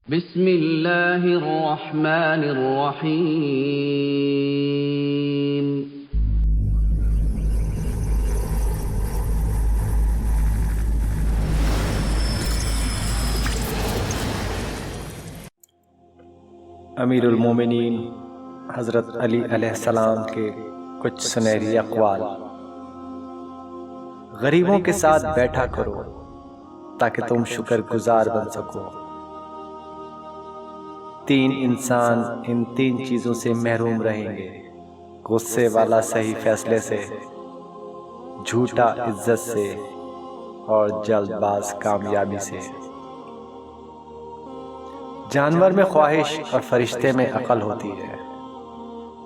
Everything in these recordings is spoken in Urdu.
بسم اللہ الرحمن الرحیم۔ امیر المومنین حضرت علی علیہ السلام کے کچھ سنہری اقوال۔ غریبوں کے ساتھ بیٹھا کرو تاکہ تم شکر گزار بن سکو۔ تین انسان ان تین چیزوں سے محروم رہیں گے: غصے والا صحیح فیصلے سے، جھوٹا عزت سے، اور جلد باز کامیابی سے۔ جانور میں خواہش اور فرشتے میں عقل ہوتی ہے،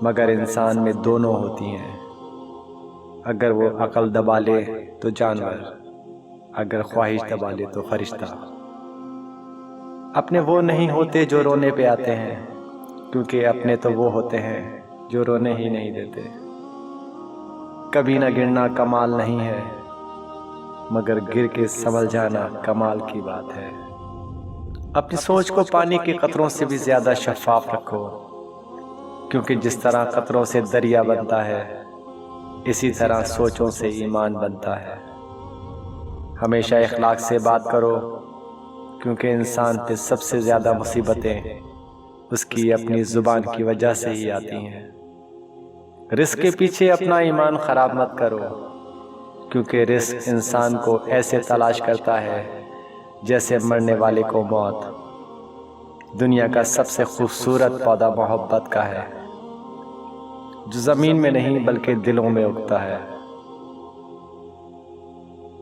مگر انسان میں دونوں ہوتی ہیں۔ اگر وہ عقل دبا لے تو جانور، اگر خواہش دبا لے تو فرشتہ۔ اپنے وہ نہیں ہوتے جو رونے پہ آتے ہیں، کیونکہ اپنے تو وہ ہوتے ہیں جو رونے ہی نہیں دیتے۔ کبھی نہ گرنا کمال نہیں ہے، مگر گر کے سنبھل جانا کمال کی بات ہے۔ اپنی سوچ کو پانی کے قطروں سے بھی زیادہ شفاف رکھو، کیونکہ جس طرح قطروں سے دریا بنتا ہے، اسی طرح سوچوں سے ایمان بنتا ہے۔ ہمیشہ اخلاق سے بات کرو، کیونکہ انسان پہ سب سے زیادہ مصیبتیں اس کی اپنی زبان کی وجہ سے ہی آتی ہیں۔ رزق کے پیچھے اپنا ایمان خراب مت کرو، کیونکہ رزق انسان کو ایسے تلاش کرتا ہے جیسے مرنے والے کو موت۔ دنیا کا سب سے خوبصورت پودا محبت کا ہے، جو زمین میں نہیں بلکہ دلوں میں اگتا ہے۔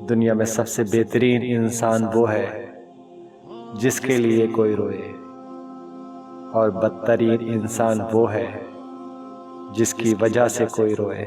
دنیا میں سب سے بہترین انسان وہ ہے جس کے لیے کوئی روئے، اور بدترین انسان وہ ہے جس کی وجہ سے کوئی روئے۔